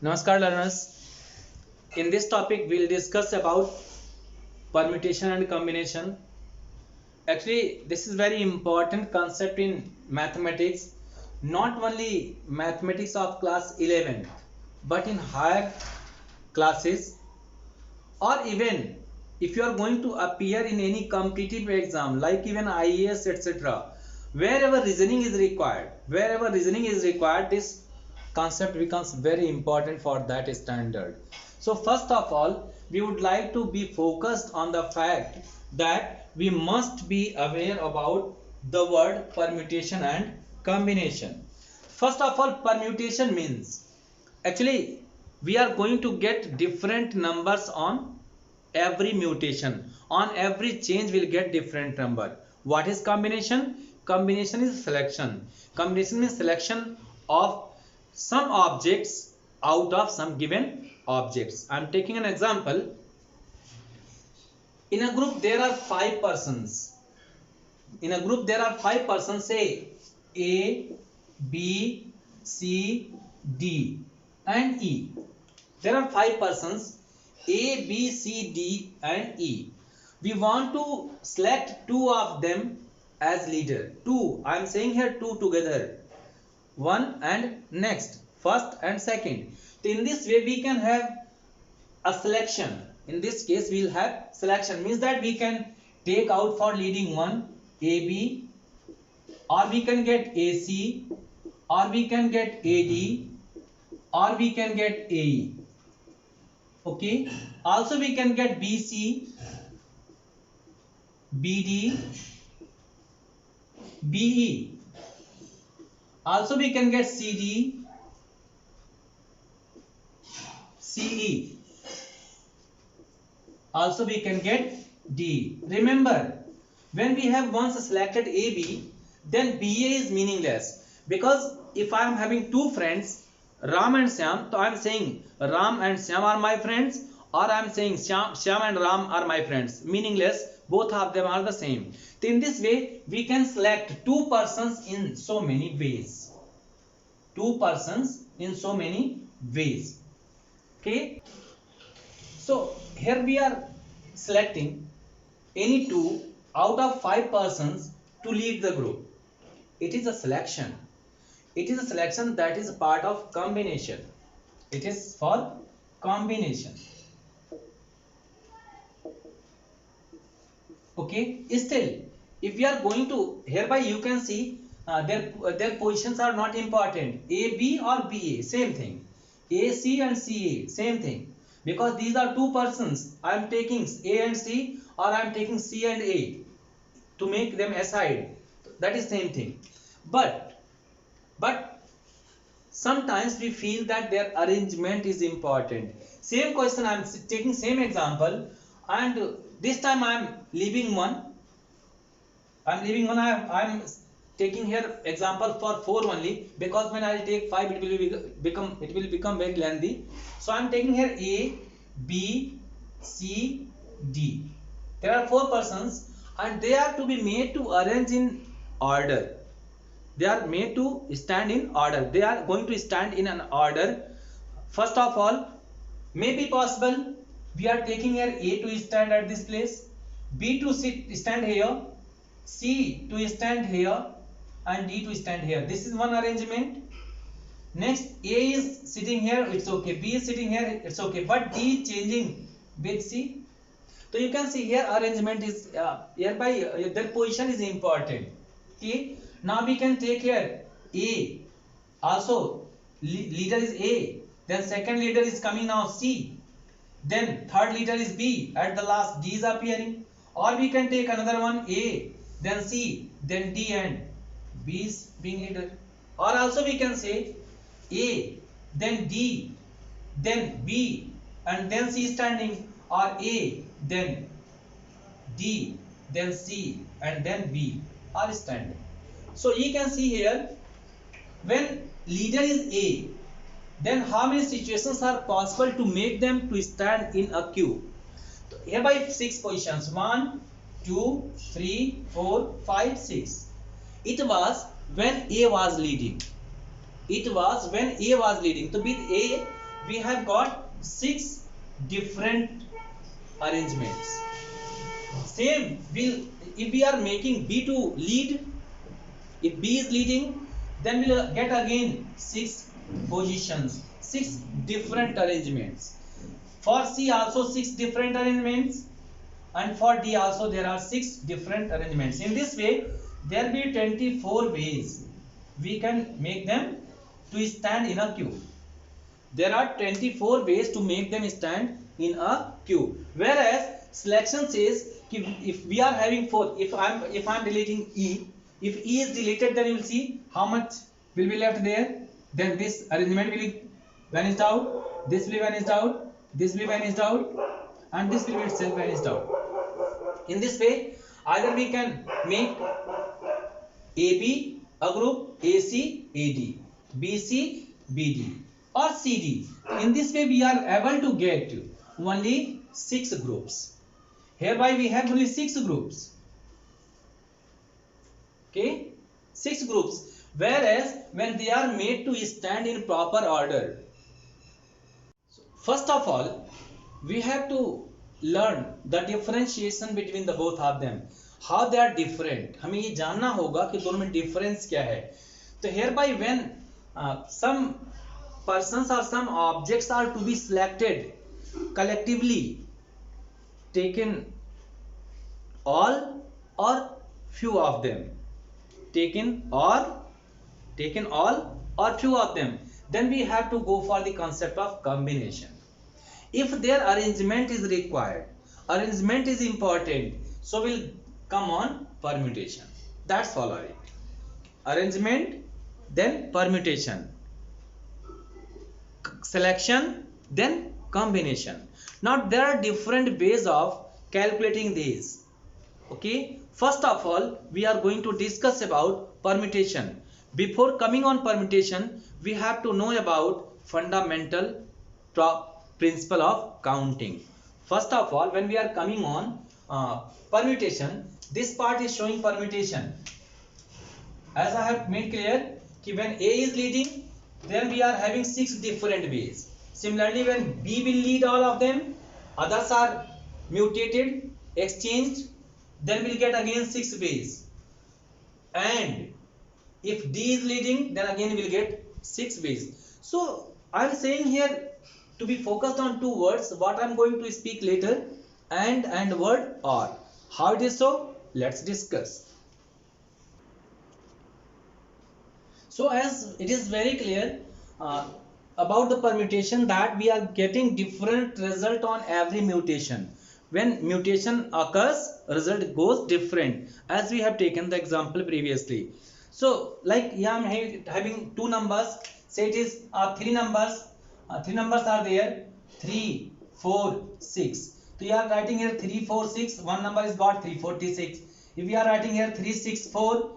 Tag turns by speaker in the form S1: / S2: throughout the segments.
S1: Namaskar learners. In this topic we'll discuss about permutation and combination. Actually this is very important concept in mathematics, not only mathematics of class 11 but in higher classes, or even if you are going to appear in any competitive exam like even IAS etc. Wherever reasoning is required, this concept becomes very important for that standard. So first of all, we would like to be focused on the fact that we must be aware about the word permutation and combination. First of all, permutation means actually we are going to get different numbers on every mutation. On every change we'll get different number. What is combination? Combination is selection. Combination means selection of some objects out of some given objects. I am taking an example. In a group there are 5 persons. Say A, B, C, D and E. There are 5 persons A, B, C, D and E. We want to select 2 of them as leader. 2, I am saying here 2 together. 1 and next, first and second. So in this way we can have a selection. In this case we will have selection, means that we can take out for leading one AB, or we can get AC, or we can get AD, or we can get AE. Okay, also we can get BC, BD, BE. Also we can get CD, CE. Also we can get D. Remember, when we have once selected AB, then BA is meaningless, because if I am having 2 friends, Ram and Syam, so I am saying Ram and Syam are my friends, or I am saying Syam and Ram are my friends. Meaningless, both of them are the same. So in this way we can select 2 persons in so many ways. 2 persons in so many ways. Okay. So here we are selecting any 2 out of 5 persons to lead the group. It is a selection. It is a selection that is part of combination. It is for combination. Okay. Still, if we are going to, hereby you can see their positions are not important. A, B or B, A, same thing. A, C and C, A, same thing. Because these are 2 persons, I am taking A and C, or I am taking C and A to make them aside. That is same thing. But sometimes we feel that their arrangement is important. Same question, I am taking same example, and this time I am leaving one. I am taking here example for 4 only, because when I take 5 it will become very lengthy. So I am taking here A, B, C, D. There are 4 persons and they are to be made to arrange in order. They are made to stand in order. They are going to stand in an order. First of all, may be possible we are taking here A to stand at this place, B to stand here, C to stand here and D to stand here. This is one arrangement. Next, A is sitting here, it's okay. B is sitting here, it's okay. But D is changing with C. So you can see here arrangement is hereby their position is important. Okay. Now we can take here A. Also leader is A. Then second leader is coming now C. Then third leader is B. At the last D is appearing. Or we can take another one A, then C, then D and B is being leader. Or also we can say A, then D, then B and then C standing, or A, then D, then C and then B are standing. So you can see here, when leader is A, then how many situations are possible to make them to stand in a queue? So hereby 6 positions, 1, 2, 3, 4, 5, 6. It was when A was leading. It was when A was leading. So with A, we have got 6 different arrangements. Same will, if we are making B to lead, if B is leading, then we'll get again 6 positions, 6 different arrangements. For C also 6 different arrangements, and for D also there are 6 different arrangements. In this way there will be 24 ways we can make them to stand in a queue. There are 24 ways to make them stand in a queue. Whereas selection says if we are having 4, if I'm deleting E, if E is deleted, then you will see how much will be left there. Then this arrangement will vanish out, this will vanish out, this will vanish out, and this will be itself vanished out. In this way either we can make AB a group, AC AD, BC BD, or CD. In this way we are able to get only 6 groups. Hereby we have only 6 groups. Okay, 6 groups. Whereas when they are made to stand in proper order, first of all we have to learn the differentiation between the both of them, how they are different. हमें ये जानना होगा कि दोनों में difference क्या है. तो hereby when some persons or some objects are to be selected collectively, taken all or few of them, taken all or few of them, then we have to go for the concept of combination. If their arrangement is required, arrangement is important, so we'll come on permutation. That's all right. Arrangement, then permutation, selection, then combination. Now there are different ways of calculating these. Okay, first of all we are going to discuss about permutation. Before coming on permutation, we have to know about fundamental principle of counting. First of all, when we are coming on permutation, this part is showing permutation. As I have made clear कि when A is leading, then we are having 6 different ways. Similarly, when B will lead all of them, others are mutated, exchanged, then we'll get again 6 ways. And if D is leading, then again we'll get 6 ways. So I am saying here to be focused on 2 words. What I am going to speak later, and word or. How it is so? Let's discuss. So as it is very clear about the permutation that we are getting different result on every mutation. When mutation occurs, result goes different, as we have taken the example previously. So like here I am having 2 numbers, say it is 3 numbers. 3 numbers are there, 3, 4, 6. So you are writing here 3, 4, 6. One number is got 346. If we are writing here 3, 6, 4,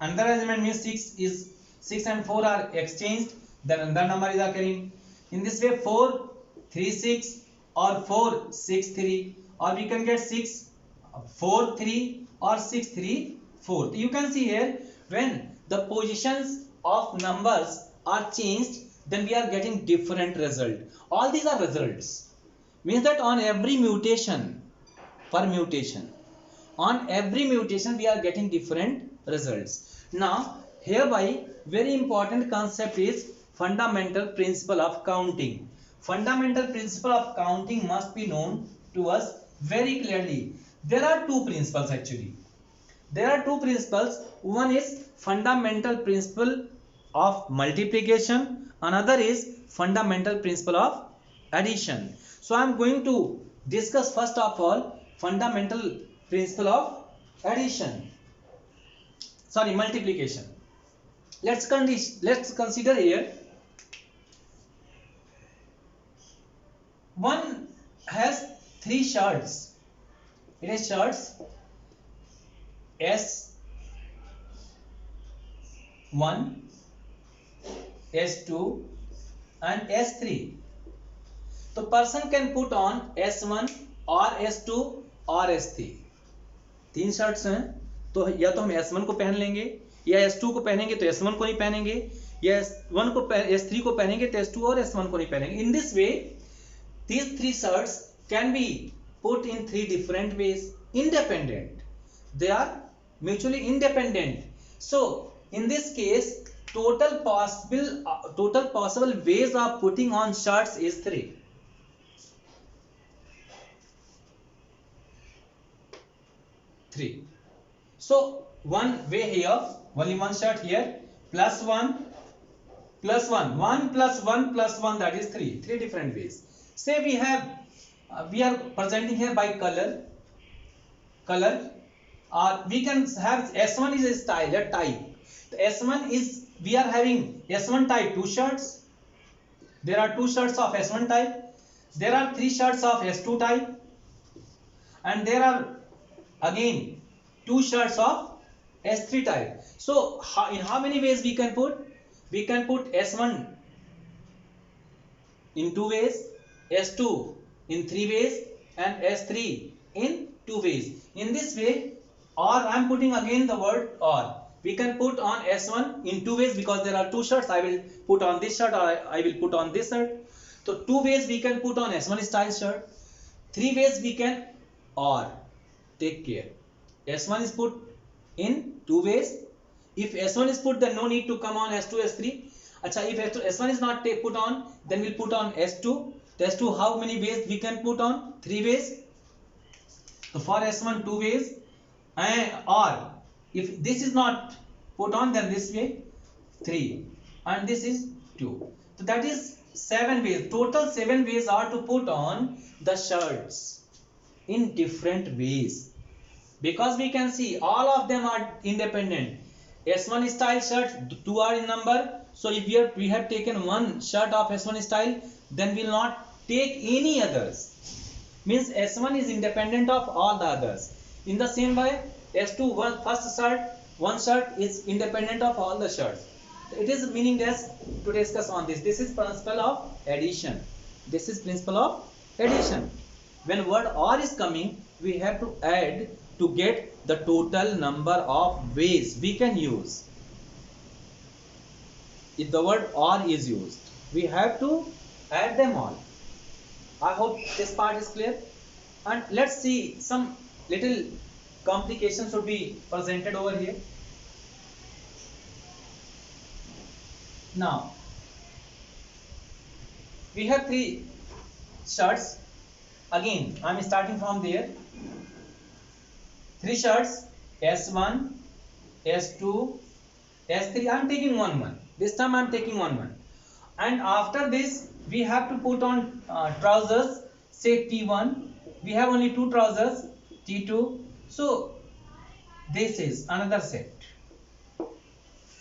S1: another arrangement means 6 and 4 are exchanged, then another number is occurring. In this way 4, 3, 6 or 4, 6, 3, or we can get 6, 4, 3 or 6, 3, 4. You can see here when the positions of numbers are changed, then we are getting different result. All these are results. Means that on every mutation, permutation, on every mutation we are getting different results. Now hereby very important concept is fundamental principle of counting. Fundamental principle of counting must be known to us very clearly. There are 2 principles actually. There are 2 principles. One is fundamental principle of multiplication. Another is fundamental principle of addition. So I am going to discuss first of all fundamental principle of addition. Sorry, multiplication. Let's consider here. One has 3 shirts. It has shirts S1, S2 and S3. So person can put on S1 or S2 or S3. 3 shirts हैं, तो या तो हम S1 को पहन लेंगे या S2 को पहनेंगे तो S1 को नहीं पहनेंगे, ये S1 को S3 को पहनेंगे तो S2 और S1 को नहीं पहनेंगे. In this way these three shirts can be put in three different ways, independent. They are mutually independent. So in this case total possible ways of putting on shirts is 3. So one way here, only one shirt here, plus 1 plus 1, 1 plus 1 plus 1, that is 3 different ways. Say we have we are presenting here by color, or we can have S1 is a style, a type. The S1 is, we are having S1 type 2 shirts. There are 2 shirts of S1 type. There are 3 shirts of S2 type, and there are again 2 shirts of S3 type. So in how many ways we can put? We can put S1 in 2 ways, S2 in 3 ways, and S3 in 2 ways. In this way, or I am putting again the word or. We can put on S1 in 2 ways because there are 2 shirts. I will put on this shirt, or I will put on this shirt. So 2 ways we can put on S1 style shirt. 3 ways we can or. Take care. S1 is put in 2 ways. If S1 is put, then no need to come on S2, S3. Acha, if S1 is not put on, then we'll put on S2. S2, how many ways we can put on? 3 ways. So for S1, 2 ways. Or if this is not put on, then this way 3, and this is 2. So that is 7 ways. Total 7 ways are to put on the shirts in different ways, because we can see all of them are independent. S1 style shirts, 2 are in number. So if we have taken one shirt of S1 style, then we will not take any others. Means S1 is independent of all the others. In the same way, S2 one shirt is independent of all the shirts. It is meaningless to discuss on this. This is principle of addition. This is principle of addition. When word or is coming, we have to add to get the total number of ways we can use. If the word or is used, we have to add them all. I hope this part is clear. And let's see some little complications should be presented over here. Now we have 3 shirts. Again, I am starting from there. 3 shirts, S1, S2, S3. I am taking one. This time I am taking one. And after this, we have to put on trousers. Say T1. We have only 2 trousers, T2. So this is another set.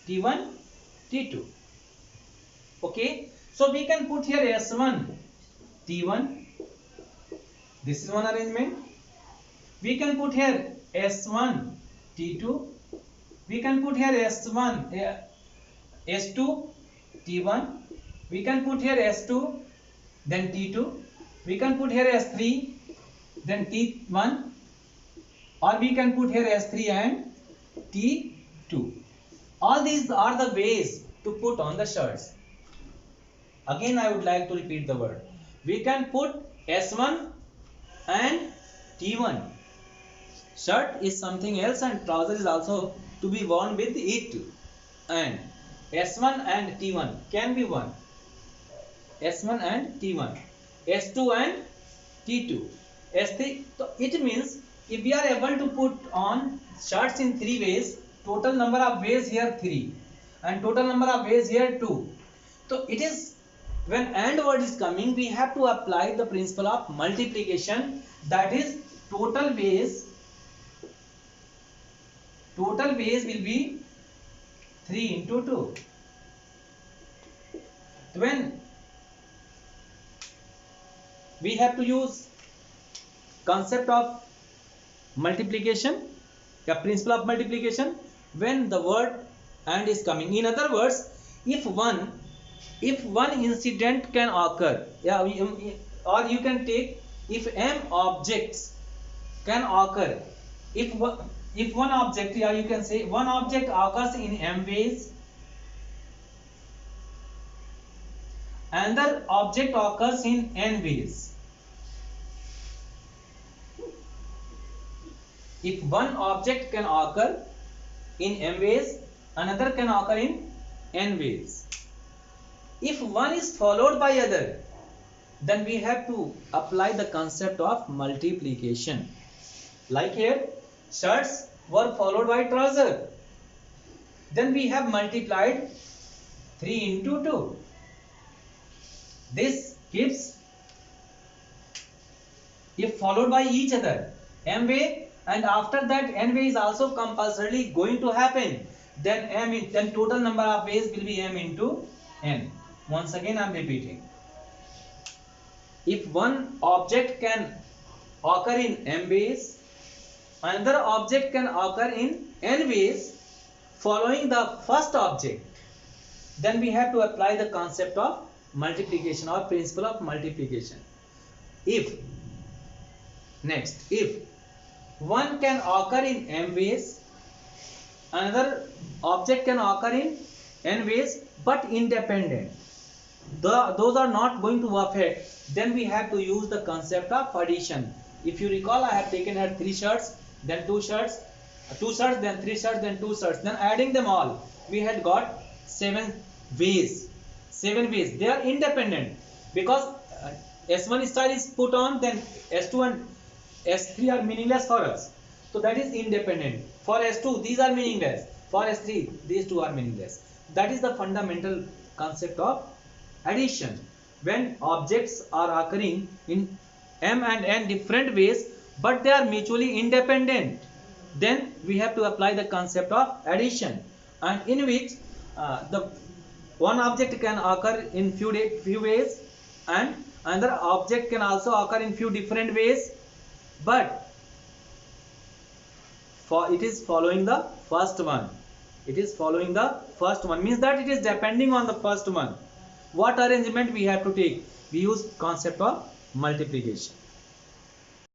S1: T1, T2. Okay. So we can put here S1, T1. This is one arrangement. We can put here S1, T2. We can put here S1, S2, T1. We can put here S2, then T2. We can put here S3, then T1. Or we can put here S3 and T2. All these are the ways to put on the shirts. Again, I would like to repeat the word. We can put S1 and T1. Shirt is something else and trouser is also to be worn with it. And S1 and T1 can be one. S1 and T1. S2 and T2. S3. So it means if we are able to put on shirts in 3 ways, total number of ways here 3 and total number of ways here 2. So it is, when AND word is coming, we have to apply the principle of multiplication, that is total ways will be 3 into 2. When we have to use concept of multiplication, the principle of multiplication, when the word AND is coming. In other words, if one incident can occur, or you can take if m objects can occur, if one object, you can say one object occurs in m ways, another object occurs in n ways. If one object can occur in m ways, another can occur in n ways. If one is followed by other, then we have to apply the concept of multiplication. Like here, shirts were followed by trouser. Then we have multiplied 3 into 2. This gives, if followed by each other, m way, and after that n way is also compulsorily going to happen, then total number of ways will be m into n. Once again I am repeating. If one object can occur in m ways, another object can occur in n ways following the first object, then we have to apply the concept of multiplication or principle of multiplication. If one can occur in m ways, another object can occur in n ways but independent, those are not going to affect, then we have to use the concept of addition. If you recall, I have taken here 3 shirts, then 2 shirts, 2 shirts, then 3 shirts, then 2 shirts, then adding them all, we had got 7 ways. 7 ways, they are independent, because S1 style is put on, then S2 and S3 are meaningless for us, so that is independent. For S2 these are meaningless, for S3 these 2 are meaningless. That is the fundamental concept of addition. When objects are occurring in m and n different ways but they are mutually independent, then we have to apply the concept of addition, and in which the one object can occur in few ways and another object can also occur in few different ways, but it is following the first one. It is following the first one, means that it is depending on the first one. What arrangement we have to take? We use concept of multiplication.